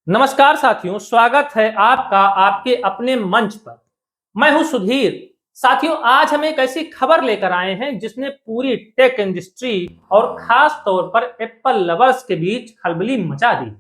नमस्कार साथियों, स्वागत है आपका आपके अपने मंच पर। मैं हूं सुधीर। साथियों, आज हम एक ऐसी खबर लेकर आए हैं जिसने पूरी टेक इंडस्ट्री और खास तौर पर एप्पल लवर्स के बीच खलबली मचा दी।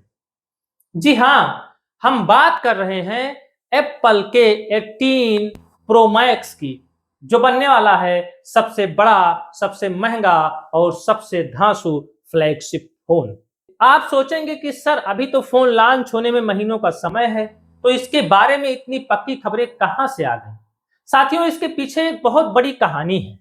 जी हाँ, हम बात कर रहे हैं एप्पल के 18 प्रो मैक्स की, जो बनने वाला है सबसे बड़ा, सबसे महंगा और सबसे धांसू फ्लैगशिप फोन। आप सोचेंगे कि सर अभी तो फोन लॉन्च होने में महीनों का समय है, तो इसके बारे में इतनी पक्की खबरें कहां से आ गई? साथियों, इसके पीछे एक बहुत बड़ी कहानी है।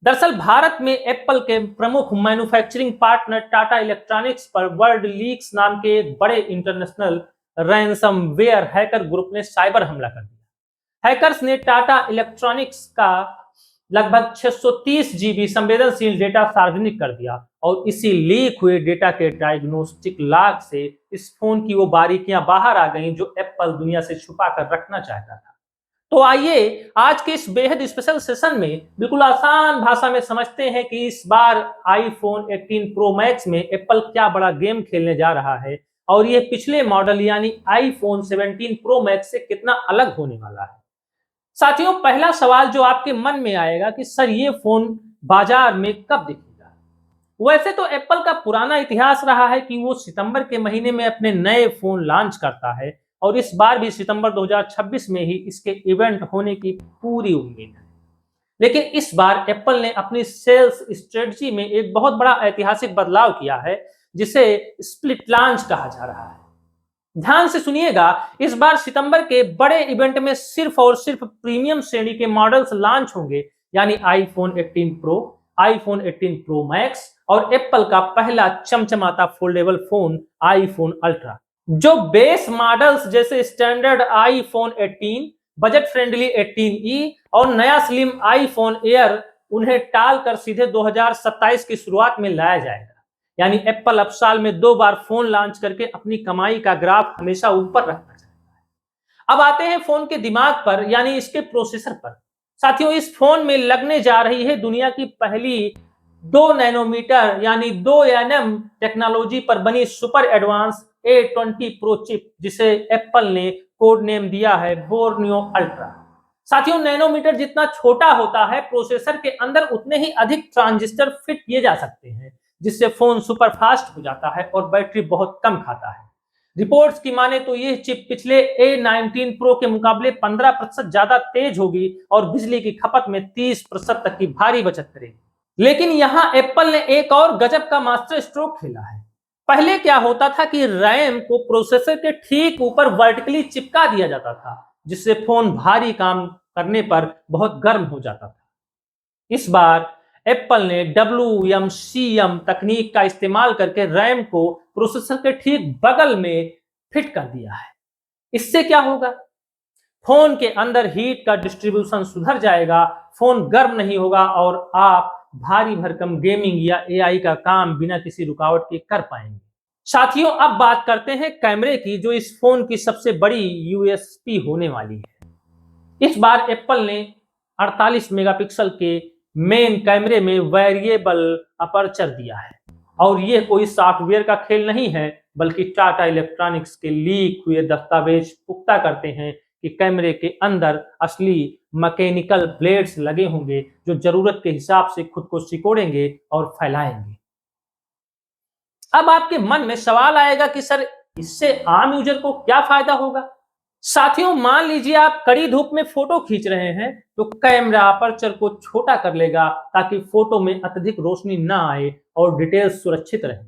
दरअसल भारत में एप्पल के प्रमुख मैन्युफैक्चरिंग पार्टनर टाटा इलेक्ट्रॉनिक्स पर वर्ल्ड लीक्स नाम के एक बड़े इंटरनेशनल रैनसमवेयर हैकर ग्रुप ने साइबर हमला कर दिया। हैकर्स ने टाटा इलेक्ट्रॉनिक्स का लगभग 630 जीबी संवेदनशील डेटा सार्वजनिक कर दिया और इसी लीक हुए डेटा के डायग्नोस्टिक लॉग से इस फोन की वो बारीकियां बाहर आ गईं जो एप्पल दुनिया से छुपा कर रखना चाहता था। तो आइए आज के इस बेहद स्पेशल सेशन में बिल्कुल आसान भाषा में समझते हैं कि इस बार आईफोन 18 प्रो मैक्स में एप्पल क्या बड़ा गेम खेलने जा रहा है और ये पिछले मॉडल यानी आईफोन 17 प्रो मैक्स से कितना अलग होने वाला है। साथियों, पहला सवाल जो आपके मन में आएगा कि सर ये फोन बाजार में कब दिखेगा? वैसे तो एप्पल का पुराना इतिहास रहा है कि वो सितंबर के महीने में अपने नए फोन लॉन्च करता है और इस बार भी सितंबर 2026 में ही इसके इवेंट होने की पूरी उम्मीद है। लेकिन इस बार एप्पल ने अपनी सेल्स स्ट्रेटजी में एक बहुत बड़ा ऐतिहासिक बदलाव किया है, जिसे स्प्लिट लॉन्च कहा जा रहा है। ध्यान से सुनिएगा, इस बार सितंबर के बड़े इवेंट में सिर्फ और सिर्फ प्रीमियम श्रेणी के मॉडल्स लॉन्च होंगे, यानी iPhone 18 pro, iPhone 18 pro max और एप्पल का पहला चमचमाता फोल्डेबल फोन आईफोन अल्ट्रा। जो बेस मॉडल्स जैसे standard iPhone 18, budget friendly 18e और नया स्लिम आईफोन एयर, उन्हें टालकर सीधे 2027 की शुरुआत में लाया जाएगा। यानी एप्पल अब साल में 2 बार फोन लॉन्च करके अपनी कमाई का ग्राफ हमेशा ऊपर रखना चाहता है। अब आते हैं फोन के दिमाग पर, यानी इसके प्रोसेसर पर। साथियों, इस फोन में लगने जा रही है दुनिया की पहली 2 नैनोमीटर यानी 2 nm टेक्नोलॉजी पर बनी super advance A20 pro chip, जिसे एप्पल ने कोड नेम दिया है बोर्नियो अल्ट्रा। साथियों, नैनोमीटर जितना छोटा होता है, प्रोसेसर के अंदर उतने ही अधिक ट्रांजिस्टर फिट किए जा सकते हैं, जिससे फोन सुपर फास्ट हो जाता है और बैटरी बहुत कम खाता है। रिपोर्ट्स की माने तो यह चिप पिछले A19 प्रो के मुकाबले 15% ज्यादा तेज होगी और बिजली की खपत में 30% तक की भारी बचत करेगी। लेकिन यहां एप्पल ने एक और गजब का मास्टर स्ट्रोक खेला है। पहले क्या होता था कि रैम को प्रोसेसर के ठीक ऊपर वर्टिकली चिपका दिया जाता था, जिससे फोन भारी काम करने पर बहुत गर्म हो जाता था। इस बार एप्पल ने WMCM तकनीक का इस्तेमाल करके रैम को प्रोसेसर के ठीक बगल में फिट कर दिया है। इससे क्या होगा? फोन के अंदर हीट का डिस्ट्रीब्यूशन सुधर जाएगा, फोन गर्म नहीं होगा और आप भारी भरकम गेमिंग या एआई का काम बिना किसी रुकावट के कर पाएंगे। साथियों, अब बात करते हैं कैमरे की, जो इस फोन की सबसे बड़ी यूएसपी होने वाली है। इस बार एप्पल ने 48 मेगापिक्सल के मेन कैमरे में वेरिएबल अपर्चर दिया है और यह कोई सॉफ्टवेयर का खेल नहीं है, बल्कि टाटा इलेक्ट्रॉनिक्स के लीक हुए दस्तावेज पुख्ता करते हैं कि कैमरे के अंदर असली मैकेनिकल ब्लेड्स लगे होंगे, जो जरूरत के हिसाब से खुद को सिकोड़ेंगे और फैलाएंगे। अब आपके मन में सवाल आएगा कि सर इससे आम यूजर को क्या फायदा होगा? साथियों, मान लीजिए आप कड़ी धूप में फोटो खींच रहे हैं, तो कैमरा अपर्चर को छोटा कर लेगा ताकि फोटो में अत्यधिक रोशनी ना आए और डिटेल्स सुरक्षित रहे।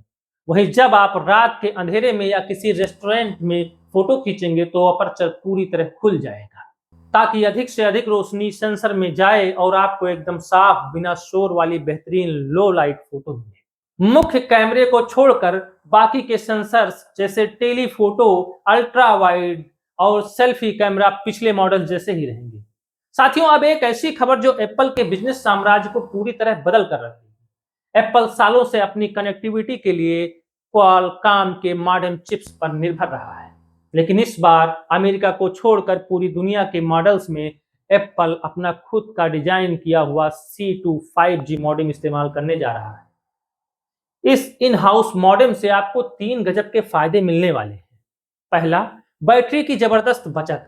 वहीं जब आप रात के अंधेरे में या किसी रेस्टोरेंट में फोटो खींचेंगे, तो अपर्चर पूरी तरह खुल जाएगा ताकि अधिक से अधिक रोशनी सेंसर में जाए और आपको एकदम साफ, बिना शोर वाली बेहतरीन लो लाइट फोटो मिले। मुख्य कैमरे को छोड़कर बाकी के सेंसर्स जैसे टेलीफोटो, अल्ट्रा वाइड और सेल्फी कैमरा पिछले मॉडल जैसे ही रहेंगे। साथियों, अब एक ऐसी खबर जो एप्पल के बिजनेस साम्राज्य को पूरी तरह बदल कर रखी है। एप्पल सालों से अपनी कनेक्टिविटी के लिए क्वालकॉम के मॉडेम चिप्स पर निर्भर रहा है, लेकिन इस बार अमेरिका को छोड़कर पूरी दुनिया के मॉडल्स में एप्पल अपना खुद का डिजाइन किया हुआ C2 5G मॉडेम इस्तेमाल करने जा रहा है। इस इन हाउस मॉडेम से आपको 3 गजब के फायदे मिलने वाले हैं। पहला, बैटरी की जबरदस्त बचत।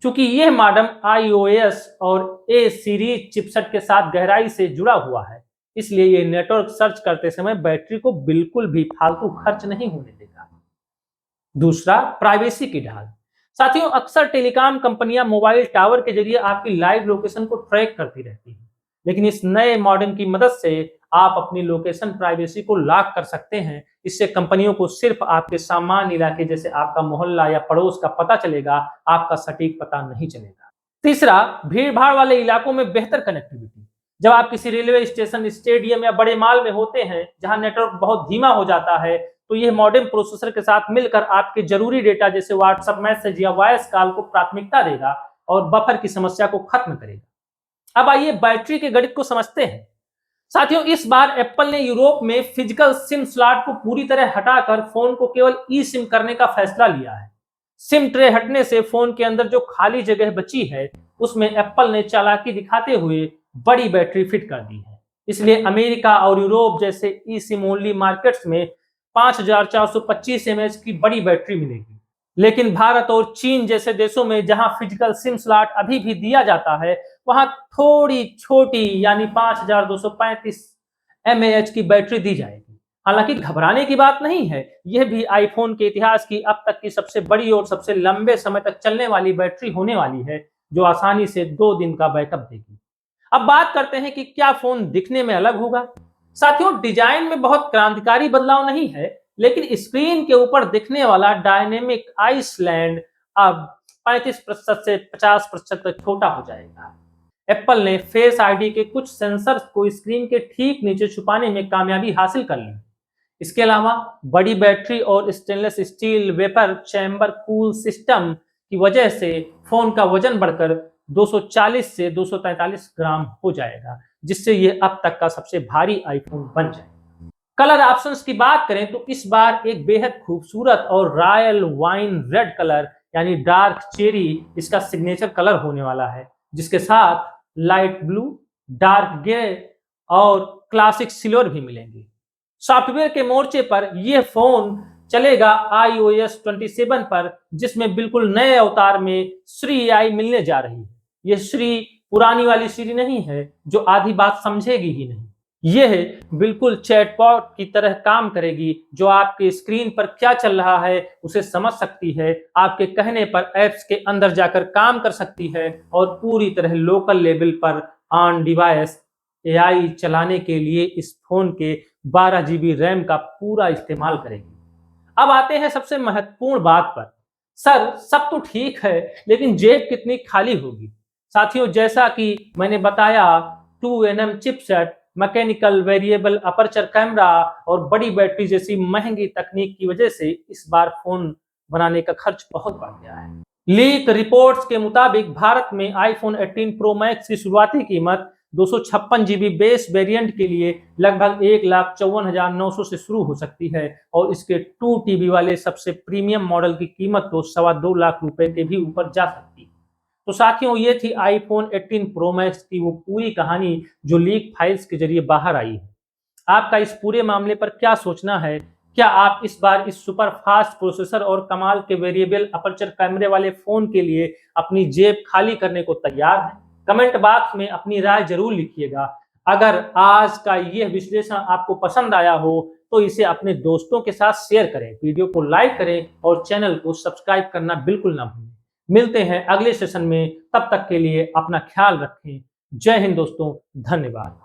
चूंकि यह मॉडेम iOS और ए सीरीज चिपसेट के साथ गहराई से जुड़ा हुआ है, इसलिए ये नेटवर्क सर्च करते समय बैटरी को बिल्कुल भी फालतू खर्च नहीं होने देगा। दूसरा, प्राइवेसी की ढाल। साथियों, अक्सर टेलीकॉम कंपनियां मोबाइल टावर के जरिए आपकी लाइव लोकेशन को ट्रैक करती रहती हैं, लेकिन इस नए मॉडेम की मदद से आप अपनी लोकेशन प्राइवेसी को लॉक कर सकते हैं। इससे कंपनियों को सिर्फ आपके सामान्य इलाके जैसे आपका मोहल्ला या पड़ोस का पता चलेगा, आपका सटीक पता नहीं चलेगा। तीसरा, भीड़ भाड़ वाले इलाकों में बेहतर कनेक्टिविटी। जब आप किसी रेलवे स्टेशन, स्टेडियम या बड़े मॉल में होते हैं जहां नेटवर्क बहुत धीमा हो जाता है, तो यह मॉडेम प्रोसेसर के साथ मिलकर आपके जरूरी डेटा जैसे व्हाट्सएप मैसेज या वॉइस कॉल को प्राथमिकता देगा और बफर की समस्या को खत्म करेगा। अब आइए बैटरी के गणित को समझते हैं। साथियों, इस बार एप्पल ने यूरोप में फिजिकल सिम स्लॉट को पूरी तरह हटाकर फोन को केवल ई सिम करने का फैसला लिया है। सिम ट्रे हटने से फोन के अंदर जो खाली जगह बची है, उसमें एप्पल ने चालाकी दिखाते हुए बड़ी बैटरी फिट कर दी है। इसलिए अमेरिका और यूरोप जैसे ई सिम ओनली मार्केट्स में 5425 mAh की बड़ी बैटरी मिलेगी। लेकिन भारत और चीन जैसे देशों में जहां फिजिकल सिम स्लॉट अभी भी दिया जाता है, वहां थोड़ी छोटी यानी 5235 mAh की बैटरी दी जाएगी। हालांकि घबराने की बात नहीं है, यह भी आईफोन के इतिहास की अब तक की सबसे बड़ी और सबसे लंबे समय तक चलने वाली बैटरी होने वाली है, जो आसानी से 2 दिन का बैकअप देगी। अब बात करते हैं कि क्या फोन दिखने में अलग होगा। साथियों, डिजाइन में बहुत क्रांतिकारी बदलाव नहीं है, लेकिन स्क्रीन के ऊपर दिखने वाला डायनेमिक आइसलैंड अब 35% से 50% तक छोटा हो जाएगा। एप्पल ने फेस आईडी के कुछ सेंसर्स को स्क्रीन के ठीक नीचे छुपाने में कामयाबी हासिल कर ली। इसके अलावा बड़ी बैटरी और stainless steel vapour chamber cool system की वजह से फोन का वजन बढ़कर 240 से 243 ग्राम हो जाएगा, जिससे ये अब तक का सबसे भारी आईफोन बन जाए। कलर ऑप्शंस की बात करें तो इस बार एक बेहद खूबसूरत और रॉयल वाइन रेड कलर यानी डार्क चेरी इसका सिग्नेचर कलर होने वाला है, जिसके साथ लाइट ब्लू, डार्क ग्रे और क्लासिक सिल्वर भी मिलेंगे। सॉफ्टवेयर के मोर्चे पर यह फोन चलेगा iOS 27 पर, जिसमें बिल्कुल नए अवतार में श्री AI मिलने जा रही है। यह श्री पुरानी वाली श्री नहीं है जो आधी बात समझेगी ही नहीं। यह बिल्कुल चैटबॉट की तरह काम करेगी, जो आपके स्क्रीन पर क्या चल रहा है उसे समझ सकती है, आपके कहने पर ऐप्स के अंदर जाकर काम कर सकती है और पूरी तरह लोकल लेवल पर ऑन डिवाइस AI चलाने के लिए इस फोन के 12 GB रैम का पूरा इस्तेमाल करेगी। अब आते हैं सबसे महत्वपूर्ण बात पर। सर, सब तो ठीक है, लेकिन जेब कितनी खाली होगी। साथियों, जैसा कि मैंने बताया, 2nm chipset, mechanical variable aperture camera और बड़ी बैटरी जैसी महंगी तकनीक की वजह से इस बार फोन बनाने का खर्च बहुत बढ़ गया है। लीक रिपोर्ट्स के मुताबिक भारत में आईफोन 18 प्रो मैक्स की शुरुआती कीमत 256 GB बेस वेरिएंट के लिए लगभग 1,54,900 से शुरू हो सकती है और इसके 2 TB वाले सबसे प्रीमियम मॉडल की कीमत तो 2.25 लाख रुपए के भी ऊपर जा सकती है। तो साथियों, ये थी आईफोन 18 प्रो मैक्स की वो पूरी कहानी जो लीक फाइल्स के जरिए बाहर आई है। आपका इस पूरे मामले पर क्या सोचना है? क्या आप इस बार इस सुपर फास्ट प्रोसेसर और कमाल के वेरिएबल अपर्चर कैमरे वाले फोन के लिए अपनी जेब खाली करने को तैयार हैं? कमेंट बॉक्स में अपनी राय जरूर लिखिएगा। अगर आज का यह विश्लेषण आपको पसंद आया हो तो इसे अपने दोस्तों के साथ शेयर करें, वीडियो को लाइक करें और चैनल को सब्सक्राइब करना बिल्कुल ना भूलें। मिलते हैं अगले सेशन में, तब तक के लिए अपना ख्याल रखें। जय हिंद दोस्तों, धन्यवाद।